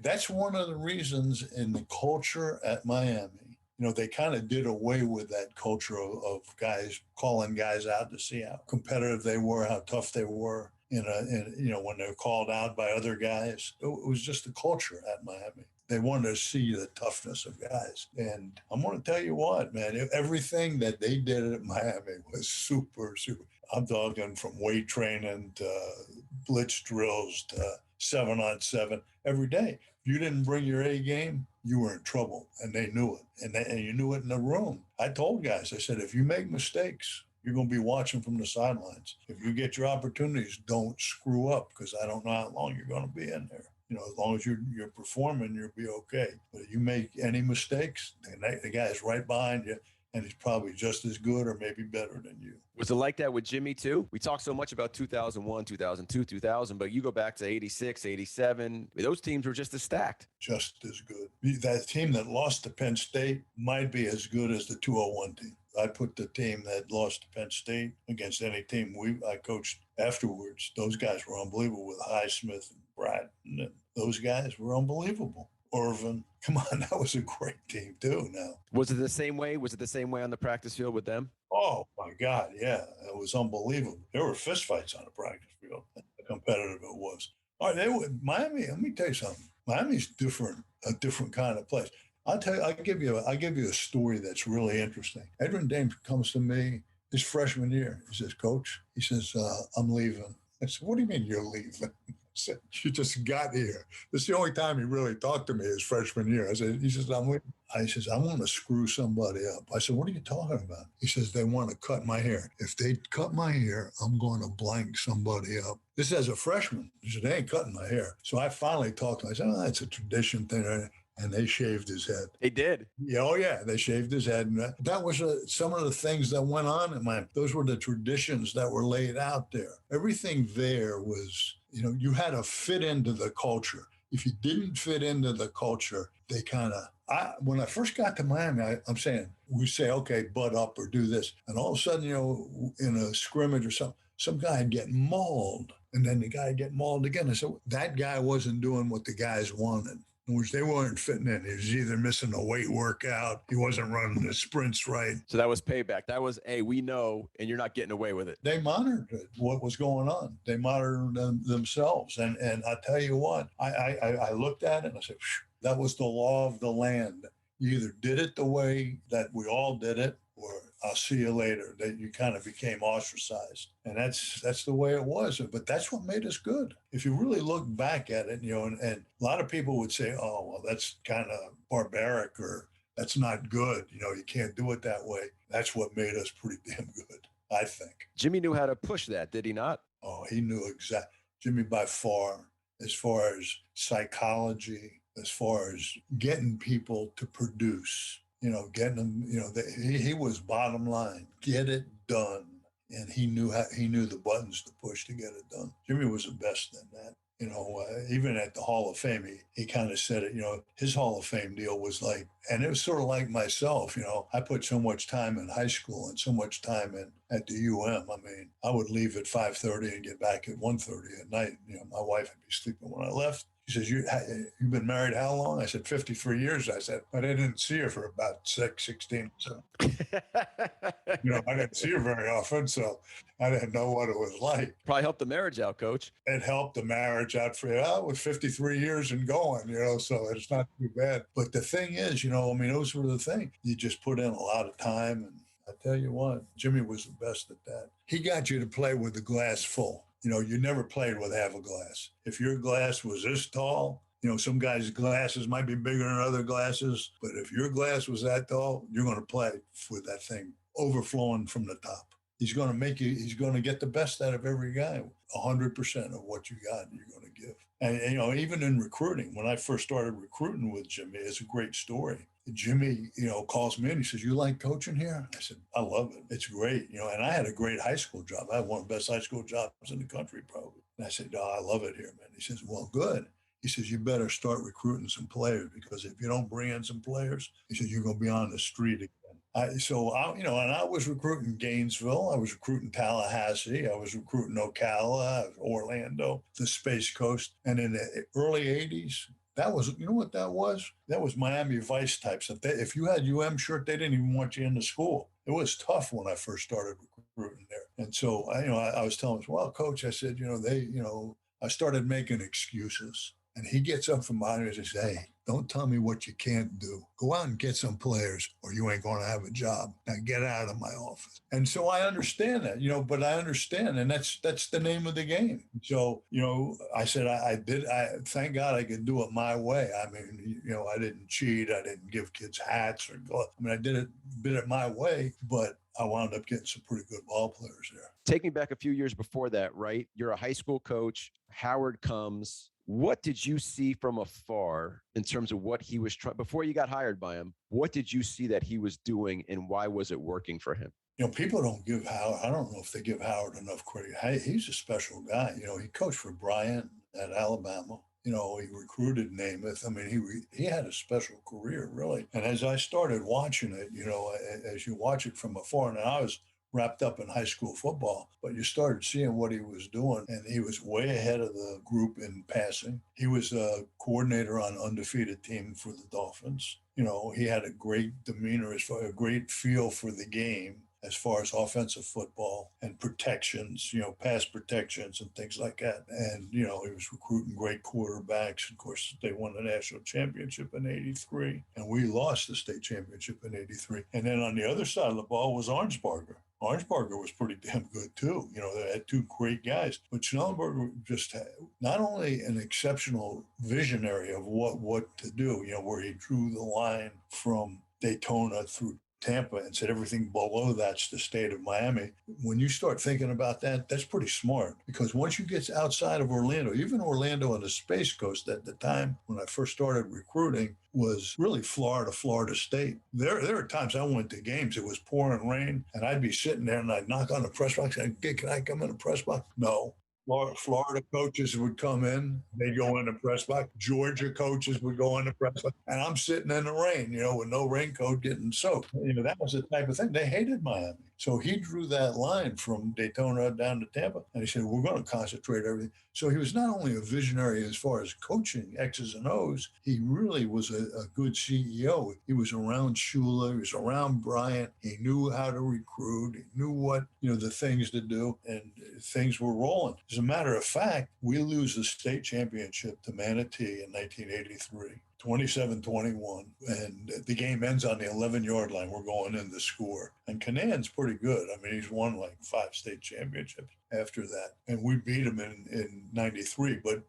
That's one of the reasons in the culture at Miami. They kind of did away with that culture of guys calling guys out to see how competitive they were, how tough they were. When they're called out by other guys, it was just the culture at Miami. They wanted to see the toughness of guys. And I'm going to tell you what, man, everything that they did at Miami was super, super. I'm talking from weight training to blitz drills to 7-on-7 every day. If you didn't bring your A game, you were in trouble, and they knew it. And you knew it in the room. I told guys, I said, if you make mistakes, you're going to be watching from the sidelines. If you get your opportunities, don't screw up, because I don't know how long you're going to be in there. As long as you're performing, you'll be okay. But if you make any mistakes, the guy's right behind you, and he's probably just as good or maybe better than you. Was it like that with Jimmy too? We talk so much about 2001, 2002, 2000, but you go back to 86, 87, those teams were just as stacked. Just as good. That team that lost to Penn State might be as good as the 201 team. I put the team that lost to Penn State against any team I coached afterwards. Those guys were unbelievable with Highsmith and Bratton, and those guys were unbelievable. Irvin, come on, that was a great team too. Now, was it the same way? Was it the same way on the practice field with them? Oh my God, yeah, it was unbelievable. There were fistfights on the practice field. How competitive it was. All right, Miami. Let me tell you something. Miami's a different kind of place. I'll give you a story that's really interesting. Edwin James comes to me his freshman year. He says, "Coach," he says, "I'm leaving." I said, "What do you mean you're leaving?" I said, "You just got here." This is the only time he really talked to me his freshman year. He says, "I'm leaving." I says, "I want to screw somebody up." I said, "What are you talking about?" He says, "They want to cut my hair. If they cut my hair, I'm going to blank somebody up." This is as a freshman. He said, "They ain't cutting my hair." So I finally talked to him. I said, "Oh, it's a tradition thing." And they shaved his head. They did? Yeah, oh, yeah. They shaved his head. And that was some of the things that went on in Miami. Those were the traditions that were laid out there. Everything there was, you had to fit into the culture. If you didn't fit into the culture, they kind of, when I first got to Miami, I'm saying, we say, okay, butt up or do this. And all of a sudden, in a scrimmage or something, some guy would get mauled. And then the guy would get mauled again. I said, that guy wasn't doing what the guys wanted. In which they weren't fitting in. He was either missing a weight workout, he wasn't running the sprints right. So that was payback. That was, hey, we know, and you're not getting away with it. They monitored what was going on. They monitored themselves. And I tell you what, I looked at it and I said, that was the law of the land. You either did it the way that we all did it, or I'll see you later. That you kind of became ostracized. And that's the way it was. But that's what made us good. If you really look back at it, and a lot of people would say, oh, well, that's kind of barbaric, or that's not good. You can't do it that way. That's what made us pretty damn good, I think. Jimmy knew how to push that, did he not? Oh, he knew exactly. Jimmy, by far, as far as psychology, as far as getting people to produce, getting them, he was bottom line, get it done. And he knew the buttons to push to get it done. Jimmy was the best in that. Even at the Hall of Fame, he kind of said it, his Hall of Fame deal was like, and it was sort of like myself, I put so much time in high school and so much time at the UM. I mean, I would leave at 5:30 and get back at 1:30 at night. My wife would be sleeping when I left. She says, you've been married how long? I said, 53 years. I said, but I didn't see her for about 16. So, I didn't see her very often. So I didn't know what it was like. Probably helped the marriage out, Coach. It helped the marriage out for it was 53 years and going, so it's not too bad. But the thing is, those were the things. You just put in a lot of time. And I tell you what, Jimmy was the best at that. He got you to play with the glass full. You never played with half a glass. If your glass was this tall, some guys' glasses might be bigger than other glasses, but if your glass was that tall, you're going to play with that thing overflowing from the top. He's going to get the best out of every guy. 100% of what you got, you're going to give. And, even in recruiting, when I first started recruiting with Jimmy, it's a great story. Jimmy, calls me and he says, "You like coaching here?" I said, "I love it. It's great." And I had a great high school job. I had one of the best high school jobs in the country, probably. And I said, "Oh, I love it here, man." He says, "Well, good." He says, "You better start recruiting some players, because if you don't bring in some players," he says, "you're going to be on the street again." And I was recruiting Gainesville. I was recruiting Tallahassee. I was recruiting Ocala, Orlando, the Space Coast. And in the early 80s, that was, what that was? That was Miami Vice types. If you had UM shirt, they didn't even want you into school. It was tough when I first started recruiting there. And so, I was telling him, "Well, Coach," I said, I started making excuses. And he gets up from behind me and says, "Hey, Don't tell me what you can't do. Go out and get some players or you ain't going to have a job. Now get out of my office. And so I understand that, but I understand. And that's the name of the game. So, I said, I thank God I could do it my way. I mean, I didn't cheat. I didn't give kids hats or go. I mean, I did it my way, but I wound up getting some pretty good ball players there. Take me back a few years before that, right? You're a high school coach. Howard comes. What did you see from afar in terms of what he was trying before you got hired by him? What did you see that he was doing and why was it working for him? People don't give Howard, I don't know if they give Howard enough credit. He's a special guy. He coached for Bryant at Alabama. He recruited Namath. I mean, he had a special career, really. And as I started watching it, as you watch it from afar, and I was wrapped up in high school football, but you started seeing what he was doing, and he was way ahead of the group in passing. He was a coordinator on undefeated team for the Dolphins. He had a great demeanor, a great feel for the game as far as offensive football and protections, pass protections and things like that. And, he was recruiting great quarterbacks. Of course, they won the national championship in '83, and we lost the state championship in '83. And then on the other side of the ball was Arnsparger. Arnsparger was pretty damn good too. They had two great guys, but Schnellenberger just had not only an exceptional visionary of what to do, where he drew the line from Daytona through Tampa and said everything below that's the state of Miami. When you start thinking about that, that's pretty smart, because once you get outside of Orlando, even Orlando on the Space Coast at the time when I first started recruiting was really Florida State. There are times I went to games, it was pouring rain, and I'd be sitting there and I'd knock on the press box and I'd, can I come in the press box? No. Florida coaches would come in, they'd go in the press box. Georgia coaches would go in the press box. And I'm sitting in the rain, with no raincoat getting soaked. That was the type of thing. They hated Miami. So he drew that line from Daytona down to Tampa. And he said, we're going to concentrate everything. So he was not only a visionary as far as coaching X's and O's, he really was a good CEO. He was around Shula, he was around Bryant. He knew how to recruit. He knew what, the things to do, and things were rolling. As a matter of fact, we lose the state championship to Manatee in 1983. 27-21, and the game ends on the 11-yard line. We're going in to score. And Kanan's pretty good. I mean, he's won like 5 state championships after that. And we beat him in 93. But,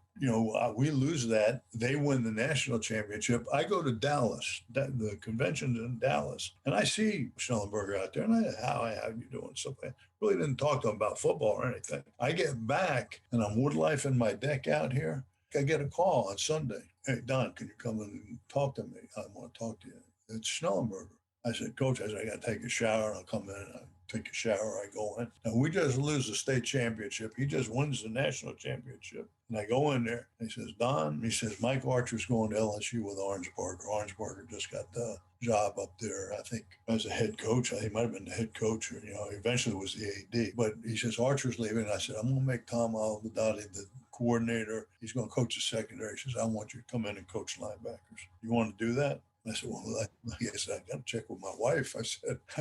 we lose that. They win the national championship. I go to Dallas, the convention's in Dallas, and I see Schnellenberger out there. And how you doing? Something. Really didn't talk to him about football or anything. I get back, and I'm woodlifing my deck out here. I get a call on Sunday. Hey, Don, can you come in and talk to me? I want to talk to you. It's Schnellenberger. I said, Coach, I got to take a shower. And I'll come in. I take a shower. I go in. Now, we just lose the state championship. He just wins the national championship. And I go in there. And he says, Don, he says, Mike Archer's going to LSU with Arnsparger. Arnsparger just got the job up there, I think, as a head coach. He might have been the head coach, or, eventually was the AD. But he says, Archer's leaving. And I said, I'm going to make Tom Al-Badadi the coordinator. He's going to coach the secondary. He says, I want you to come in and coach linebackers. You want to do that? I said, well, I guess I got to check with my wife. I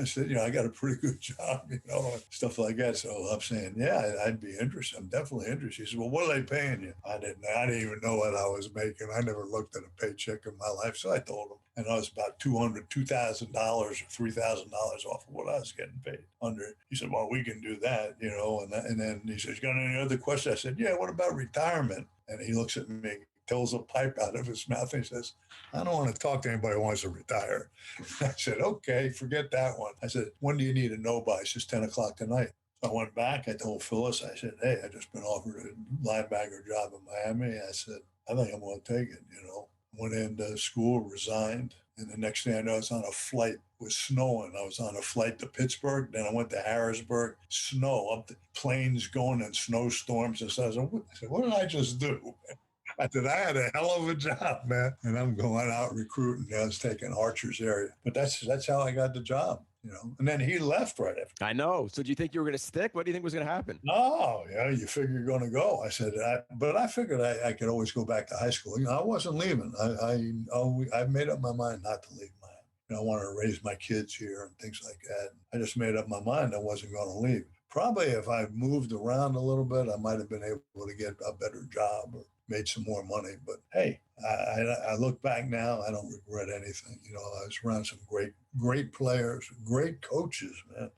said, I got a pretty good job, stuff like that. So I'm saying, yeah, I'd be interested. I'm definitely interested. He said, well, what are they paying you? I didn't even know what I was making. I never looked at a paycheck in my life. So I told him, and I was about $2,000 or $3,000 off of what I was getting paid under it. He said, well, we can do that, and then he says, you got any other questions? I said, yeah, what about retirement? And he looks at me, pulls a pipe out of his mouth, and he says, I don't want to talk to anybody who wants to retire. I said, okay, forget that one. I said, when do you need to know by? He says, 10 o'clock tonight. I went back, I told Phyllis, I said, hey, I just been offered a linebacker job in Miami. I said, I think I'm going to take it, Went into school, resigned. And the next thing I know, I was on a flight. It was snowing. I was on a flight to Pittsburgh. Then I went to Harrisburg. Snow, up the planes going in snowstorms. And so I said, what did I just do? I said, I had a hell of a job, man. And I'm going out recruiting. I was taking Archer's area. But that's how I got the job. And then he left right after. I know. So do you think you were going to stick? What do you think was going to happen? No, you figure you're going to go. I said, but I figured I could always go back to high school. I wasn't leaving. I made up my mind not to leave Miami. I wanted to raise my kids here and things like that. I just made up my mind I wasn't going to leave. Probably if I moved around a little bit, I might have been able to get a better job or made some more money. But hey, I look back now, I don't regret anything. You know, I was around some great players, great coaches, man.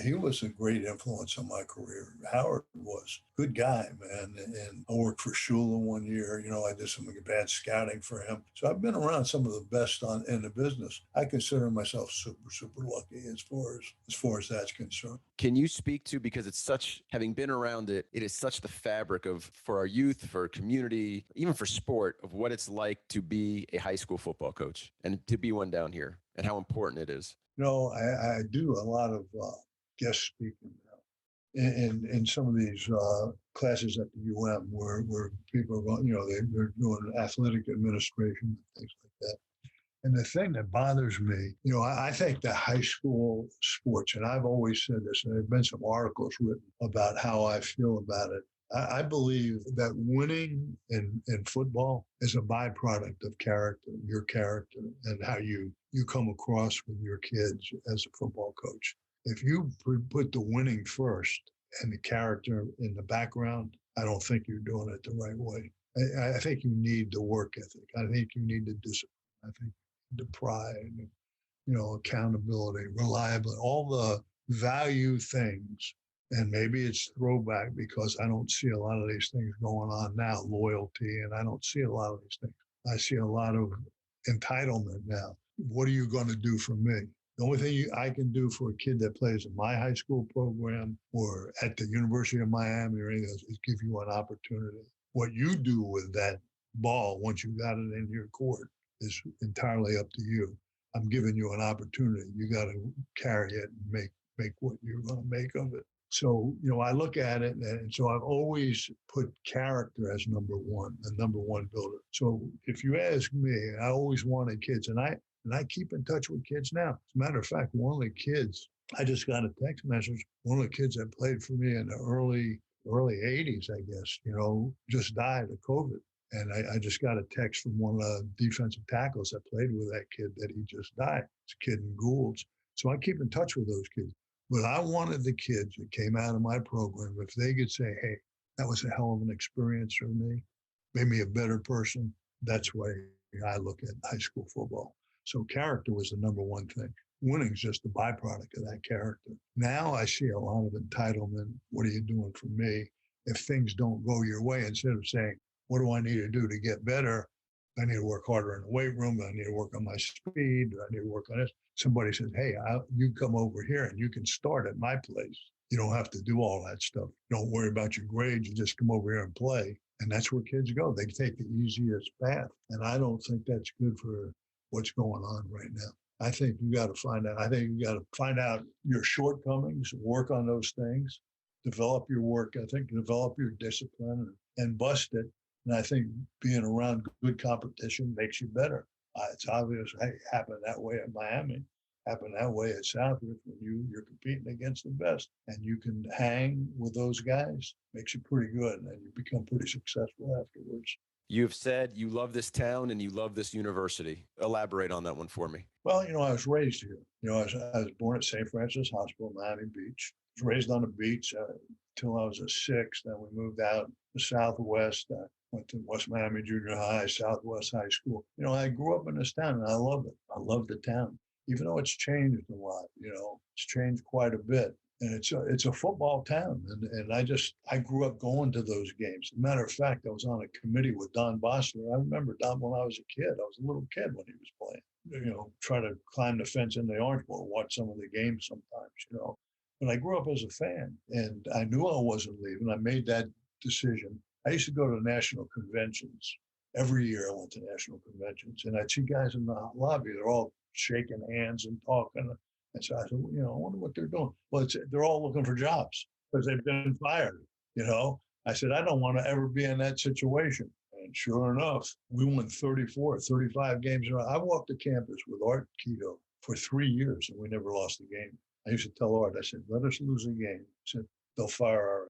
He was a great influence on my career. Howard was a good guy, man. And I worked for Shula one year. You know, I did some advanced scouting for him. So I've been around some of the best in the business. I consider myself super lucky as far as that's concerned. Can you speak to, because it's such, having been around it, it is such the fabric of, for our youth, for our community, even for sport, of what it's like to be a high school football coach and to be one down here and how important it is? You know, I do a lot of guest speaking now in some of these classes at the UM where people are, you know, they're doing athletic administration and things like that. And the thing that bothers me, you know, I think that high school sports, and I've always said this, and there have been some articles written about how I feel about it. I believe that winning in football is a byproduct of character, your character, and how you come across with your kids as a football coach. If you put the winning first and the character in the background, I don't think you're doing it the right way. I think you need the work ethic. I think you need the discipline. I think the pride, you know, accountability, reliability, all the value things. And maybe it's throwback because I don't see a lot of these things going on now, loyalty, and I don't see a lot of these things. I see a lot of entitlement now. What are you going to do for me? The only thing I can do for a kid that plays in my high school program or at the University of Miami or anything else is give you an opportunity. What you do with that ball once you got it in your court is entirely up to you. I'm giving you an opportunity. You got to carry it and make what you're going to make of it. So, you know, I look at it, and so I've always put character as number one, the number one builder. So if you ask me, I always wanted kids, and I keep in touch with kids now. As a matter of fact, one of the kids, I just got a text message, one of the kids that played for me in the early 80s, I guess, you know, just died of COVID. And I just got a text from one of the defensive tackles that played with that kid that he just died. It's a kid in Goulds. So I keep in touch with those kids. But I wanted the kids that came out of my program, if they could say, hey, that was a hell of an experience for me, made me a better person. That's the way I look at high school football. So character was the number one thing. Winning's just a byproduct of that character. Now I see a lot of entitlement. What are you doing for me? If things don't go your way, instead of saying, what do I need to do to get better? I need to work harder in the weight room. I need to work on my speed. I need to work on this. Somebody says, hey, you come over here and you can start at my place. You don't have to do all that stuff. Don't worry about your grades. You just come over here and play. And that's where kids go. They take the easiest path. And I don't think that's good for what's going on right now. I think you got to find out. I think you got to find out your shortcomings, work on those things, develop your work ethic, develop your discipline, and bust it. And I think being around good competition makes you better. It's obvious it happened that way at Miami, happened that way at Southwood when you're competing against the best. And you can hang with those guys, makes you pretty good, and you become pretty successful afterwards. You've said you love this town and you love this university. Elaborate on that one for me. Well, you know, I was raised here. You know, I was born at St. Francis Hospital, Miami Beach. I was raised on the beach until I was a 6. Then we moved out to Southwest. Went to West Miami Junior High, Southwest High School. You know, I grew up in this town and I love it. I love the town, even though it's changed a lot. You know, it's changed quite a bit. And it's a football town. And I grew up going to those games. As a matter of fact, I was on a committee with Don Bosler. I remember Don when I was a kid. I was a little kid when he was playing. You know, try to climb the fence in the Orange Bowl, watch some of the games sometimes, you know. But I grew up as a fan and I knew I wasn't leaving. I made that decision. I used to go to national conventions. Every year I went to national conventions and I'd see guys in the lobby. They're all shaking hands and talking. And so I said, well, you know, I wonder what they're doing. Well, they're all looking for jobs because they've been fired, you know. I said, I don't want to ever be in that situation. And sure enough, we won 35 games. I walked the campus with Art Keto for 3 years and we never lost a game. I used to tell Art, I said, let us lose a game. I said, they'll fire our.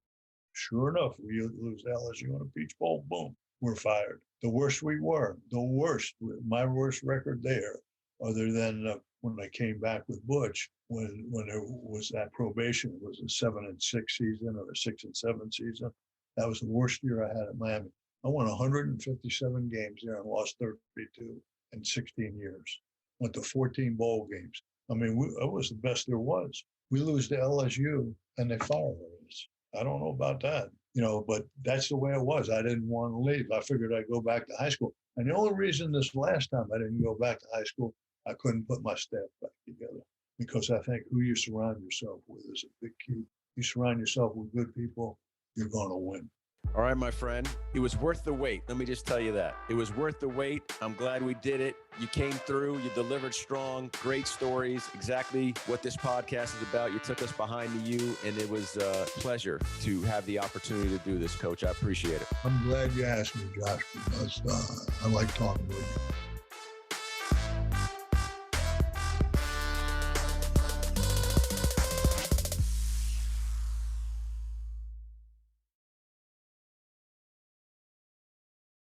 Sure enough, we lose LSU on a Peach Bowl, boom, we're fired. The worst we were, my worst record there, other than when I came back with Butch, when there was that probation, it was a 7-6 season or a 6-7 season. That was the worst year I had at Miami. I won 157 games there and lost 32 in 16 years. Went to 14 bowl games. I mean, it was the best there was. We lose to LSU and they fire us. I don't know about that, but that's the way it was. I didn't want to leave. I figured I'd go back to high school. And the only reason this last time I didn't go back to high school, I couldn't put my staff back together, because I think who you surround yourself with is a big key. You surround yourself with good people, you're going to win. All right, my friend. It was worth the wait. Let me just tell you that. It was worth the wait. I'm glad we did it. You came through. You delivered strong. Great stories. Exactly what this podcast is about. You took us behind the U, and it was a pleasure to have the opportunity to do this, Coach. I appreciate it. I'm glad you asked me, Josh, because I like talking with you.